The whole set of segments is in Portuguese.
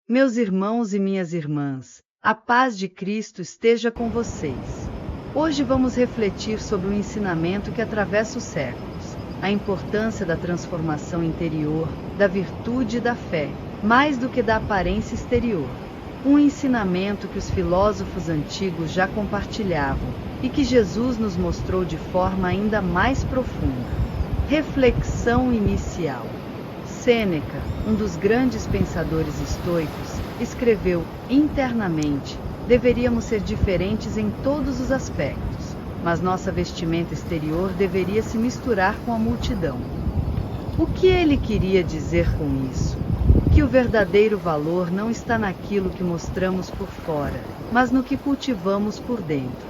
Meus irmãos e minhas irmãs, a paz de Cristo esteja com vocês. Hoje vamos refletir sobre um ensinamento que atravessa os séculos, a importância da transformação interior, da virtude e da fé, mais do que da aparência exterior. Um ensinamento que os filósofos antigos já compartilhavam e que Jesus nos mostrou de forma ainda mais profunda. Reflexão inicial. Sêneca, um dos grandes pensadores estoicos, escreveu: internamente, deveríamos ser diferentes em todos os aspectos, mas nossa vestimenta exterior deveria se misturar com a multidão. O que ele queria dizer com isso? Que o verdadeiro valor não está naquilo que mostramos por fora, mas no que cultivamos por dentro.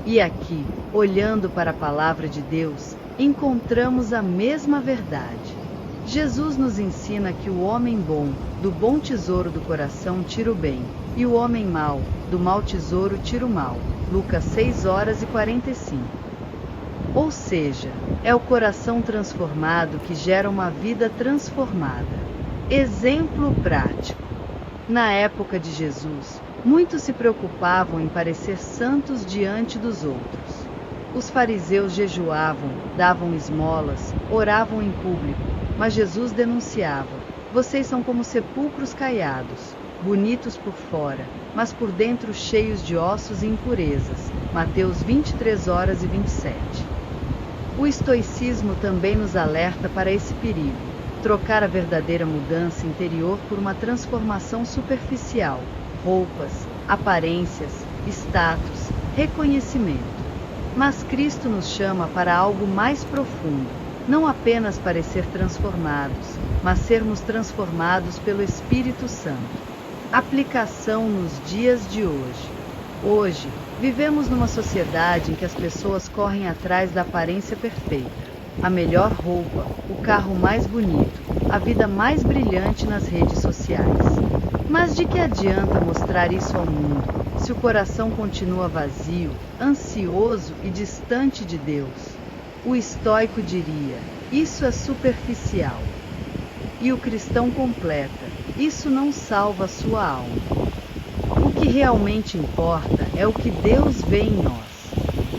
E aqui, olhando para a palavra de Deus, encontramos a mesma verdade. Jesus nos ensina que o homem bom, do bom tesouro do coração tira o bem, e o homem mau, do mau tesouro tira o mal. Lucas 6:45. Ou seja, é o coração transformado que gera uma vida transformada. Exemplo prático. Na época de Jesus, muitos se preocupavam em parecer santos diante dos outros. Os fariseus jejuavam, davam esmolas, oravam em público, mas Jesus denunciava: vocês são como sepulcros caiados, bonitos por fora, mas por dentro cheios de ossos e impurezas. Mateus 23:27. O estoicismo também nos alerta para esse perigo: trocar a verdadeira mudança interior por uma transformação superficial, roupas, aparências, status, reconhecimento. Mas Cristo nos chama para algo mais profundo, não apenas para ser transformados, mas sermos transformados pelo Espírito Santo. Aplicação nos dias de hoje. Hoje, vivemos numa sociedade em que as pessoas correm atrás da aparência perfeita, a melhor roupa, o carro mais bonito, a vida mais brilhante nas redes sociais. Mas de que adianta mostrar isso ao mundo, se o coração continua vazio, ansioso e distante de Deus? O estoico diria: isso é superficial. E o cristão completa: isso não salva a sua alma. O que realmente importa é o que Deus vê em nós.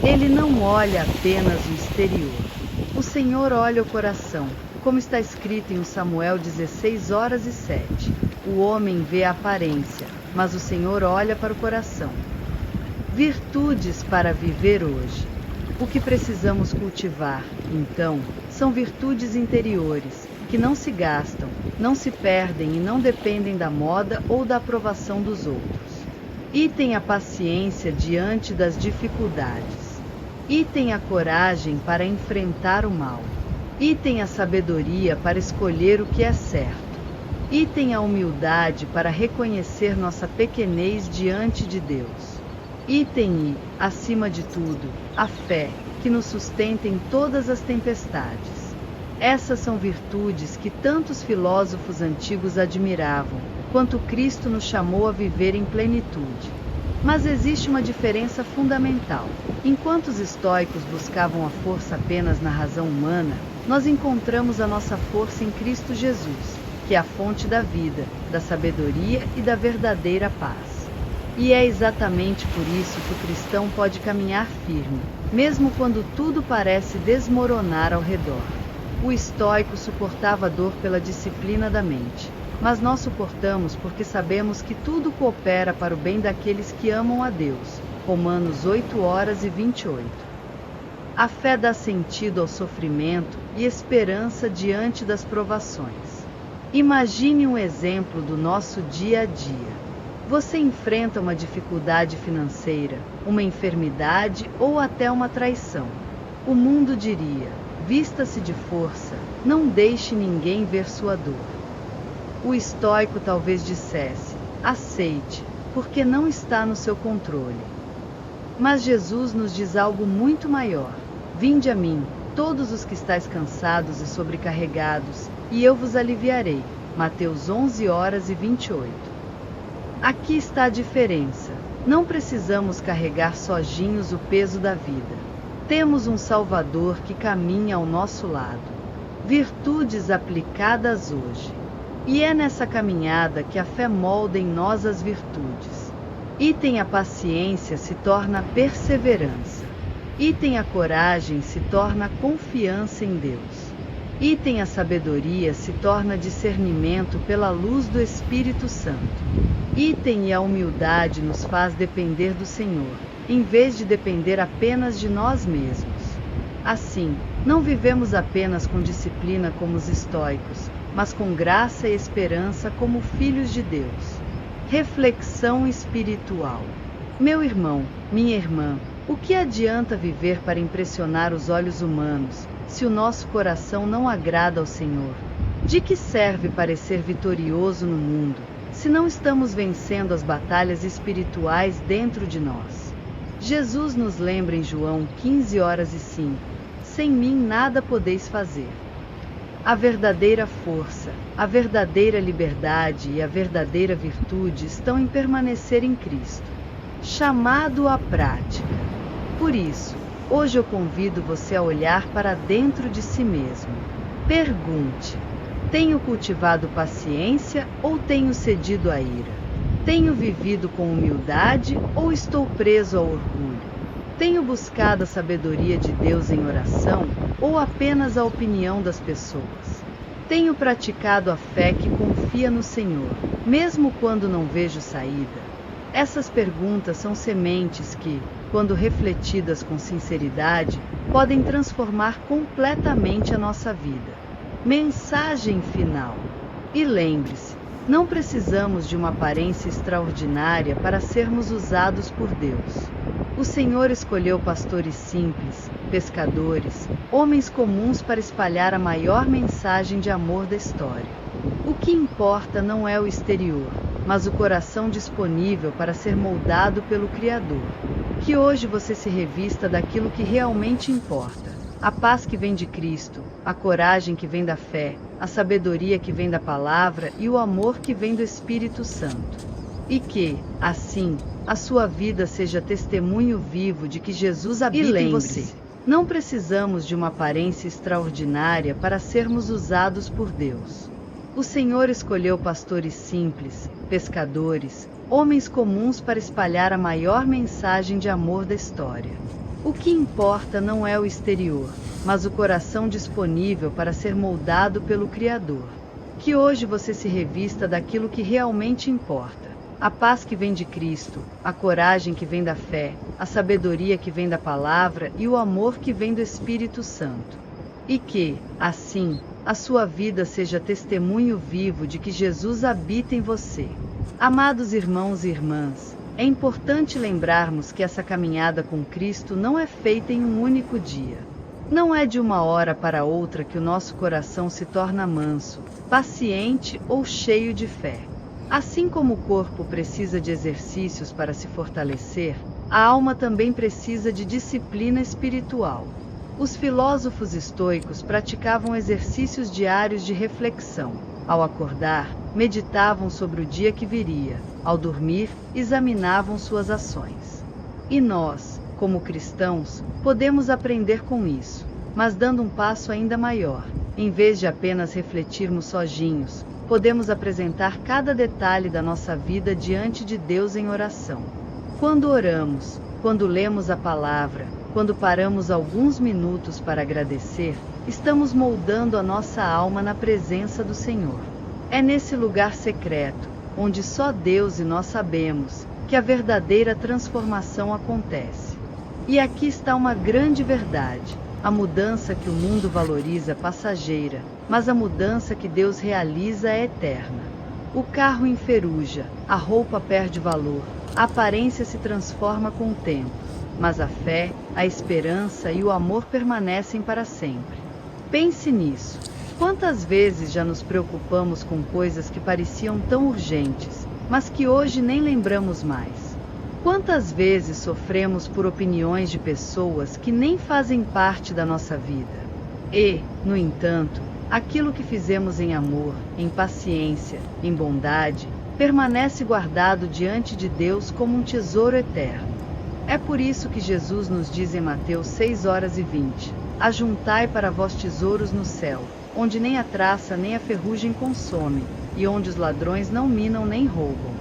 Ele não olha apenas o exterior. O Senhor olha o coração, como está escrito em Samuel 16:7. O homem vê a aparência, mas o Senhor olha para o coração. Virtudes para viver hoje. O que precisamos cultivar, então, são virtudes interiores, que não se gastam, não se perdem e não dependem da moda ou da aprovação dos outros. Item a paciência diante das dificuldades. Item a coragem para enfrentar o mal. Item a sabedoria para escolher o que é certo. Item a humildade para reconhecer nossa pequenez diante de Deus. Item e, acima de tudo, a fé, que nos sustenta em todas as tempestades. Essas são virtudes que tantos filósofos antigos admiravam, quanto Cristo nos chamou a viver em plenitude. Mas existe uma diferença fundamental. Enquanto os estoicos buscavam a força apenas na razão humana, nós encontramos a nossa força em Cristo Jesus, que é a fonte da vida, da sabedoria e da verdadeira paz. E é exatamente por isso que o cristão pode caminhar firme, mesmo quando tudo parece desmoronar ao redor. O estoico suportava a dor pela disciplina da mente, mas nós suportamos porque sabemos que tudo coopera para o bem daqueles que amam a Deus. Romanos 8:28. A fé dá sentido ao sofrimento e esperança diante das provações. Imagine um exemplo do nosso dia a dia. Você enfrenta uma dificuldade financeira, uma enfermidade ou até uma traição. O mundo diria: vista-se de força, não deixe ninguém ver sua dor. O estoico talvez dissesse: aceite, porque não está no seu controle. Mas Jesus nos diz algo muito maior: vinde a mim, todos os que estáis cansados e sobrecarregados, e eu vos aliviarei. Mateus 11:28. Aqui está a diferença. Não precisamos carregar sozinhos o peso da vida. Temos um Salvador que caminha ao nosso lado. Virtudes aplicadas hoje. E é nessa caminhada que a fé molda em nós as virtudes. Item a paciência se torna perseverança. Item a coragem se torna confiança em Deus. Item a sabedoria se torna discernimento pela luz do Espírito Santo. Item a humildade nos faz depender do Senhor, em vez de depender apenas de nós mesmos. Assim, não vivemos apenas com disciplina como os estoicos, mas com graça e esperança como filhos de Deus. Reflexão espiritual. Meu irmão, minha irmã, o que adianta viver para impressionar os olhos humanos, se o nosso coração não agrada ao Senhor? De que serve parecer vitorioso no mundo, se não estamos vencendo as batalhas espirituais dentro de nós? Jesus nos lembra em João 15:05, sem mim nada podeis fazer. A verdadeira força, a verdadeira liberdade e a verdadeira virtude estão em permanecer em Cristo. Chamado à prática. Por isso, hoje eu convido você a olhar para dentro de si mesmo. Pergunte: tenho cultivado paciência ou tenho cedido à ira? Tenho vivido com humildade ou estou preso ao orgulho? Tenho buscado a sabedoria de Deus em oração ou apenas a opinião das pessoas? Tenho praticado a fé que confia no Senhor, mesmo quando não vejo saída? Essas perguntas são sementes que, quando refletidas com sinceridade, podem transformar completamente a nossa vida. Mensagem final. E lembre-se, não precisamos de uma aparência extraordinária para sermos usados por Deus. O Senhor escolheu pastores simples, pescadores, homens comuns para espalhar a maior mensagem de amor da história. O que importa não é o exterior, mas o coração disponível para ser moldado pelo Criador. Que hoje você se revista daquilo que realmente importa: a paz que vem de Cristo, a coragem que vem da fé, a sabedoria que vem da palavra e o amor que vem do Espírito Santo. E que, assim, a sua vida seja testemunho vivo de que Jesus habita em você. Não precisamos de uma aparência extraordinária para sermos usados por Deus. O Senhor escolheu pastores simples, pescadores, homens comuns para espalhar a maior mensagem de amor da história. O que importa não é o exterior, mas o coração disponível para ser moldado pelo Criador. Que hoje você se revista daquilo que realmente importa: a paz que vem de Cristo, a coragem que vem da fé, a sabedoria que vem da palavra e o amor que vem do Espírito Santo. E que, assim, a sua vida seja testemunho vivo de que Jesus habita em você. Amados irmãos e irmãs, é importante lembrarmos que essa caminhada com Cristo não é feita em um único dia. Não é de uma hora para outra que o nosso coração se torna manso, paciente ou cheio de fé. Assim como o corpo precisa de exercícios para se fortalecer, a alma também precisa de disciplina espiritual. Os filósofos estoicos praticavam exercícios diários de reflexão. Ao acordar, meditavam sobre o dia que viria. Ao dormir, examinavam suas ações. E nós, como cristãos, podemos aprender com isso, mas dando um passo ainda maior. Em vez de apenas refletirmos sozinhos, podemos apresentar cada detalhe da nossa vida diante de Deus em oração. Quando oramos, quando lemos a palavra, quando paramos alguns minutos para agradecer, estamos moldando a nossa alma na presença do Senhor. É nesse lugar secreto, onde só Deus e nós sabemos, que a verdadeira transformação acontece. E aqui está uma grande verdade: a mudança que o mundo valoriza é passageira, mas a mudança que Deus realiza é eterna. O carro enferruja, a roupa perde valor, a aparência se transforma com o tempo, mas a fé, a esperança e o amor permanecem para sempre. Pense nisso. Quantas vezes já nos preocupamos com coisas que pareciam tão urgentes, mas que hoje nem lembramos mais? Quantas vezes sofremos por opiniões de pessoas que nem fazem parte da nossa vida? E, no entanto, aquilo que fizemos em amor, em paciência, em bondade, permanece guardado diante de Deus como um tesouro eterno. É por isso que Jesus nos diz em Mateus 6:20: ajuntai para vós tesouros no céu, onde nem a traça nem a ferrugem consomem, e onde os ladrões não minam nem roubam.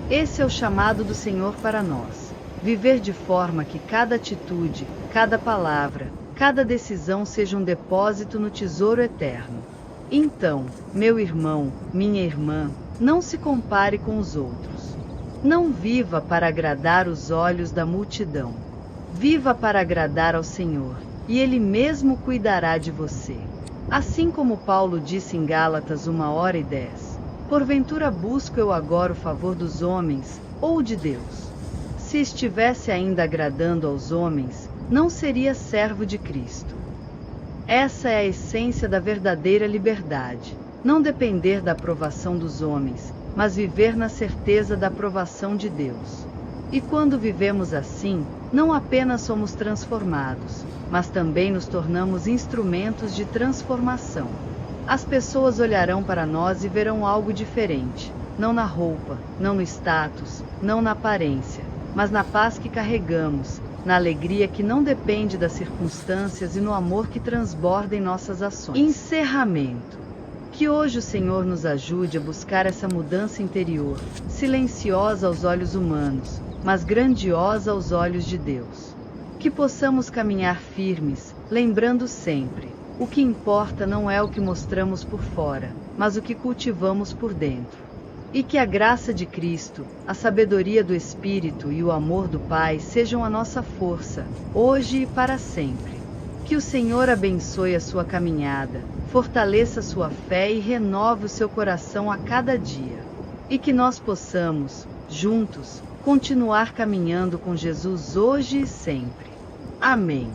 Esse é o chamado do Senhor para nós. Viver de forma que cada atitude, cada palavra, cada decisão seja um depósito no tesouro eterno. Então, meu irmão, minha irmã, não se compare com os outros. Não viva para agradar os olhos da multidão. Viva para agradar ao Senhor, e Ele mesmo cuidará de você. Assim como Paulo disse em Gálatas 1:10, porventura busco eu agora o favor dos homens, ou de Deus? Se estivesse ainda agradando aos homens, não seria servo de Cristo. Essa é a essência da verdadeira liberdade, não depender da aprovação dos homens, mas viver na certeza da aprovação de Deus. E quando vivemos assim, não apenas somos transformados, mas também nos tornamos instrumentos de transformação. As pessoas olharão para nós e verão algo diferente, não na roupa, não no status, não na aparência, mas na paz que carregamos, na alegria que não depende das circunstâncias e no amor que transborda em nossas ações. Encerramento. Que hoje o Senhor nos ajude a buscar essa mudança interior, silenciosa aos olhos humanos, mas grandiosa aos olhos de Deus. Que possamos caminhar firmes, lembrando sempre, o que importa não é o que mostramos por fora, mas o que cultivamos por dentro. E que a graça de Cristo, a sabedoria do Espírito e o amor do Pai sejam a nossa força, hoje e para sempre. Que o Senhor abençoe a sua caminhada, fortaleça sua fé e renove o seu coração a cada dia. E que nós possamos, juntos, continuar caminhando com Jesus hoje e sempre. Amém.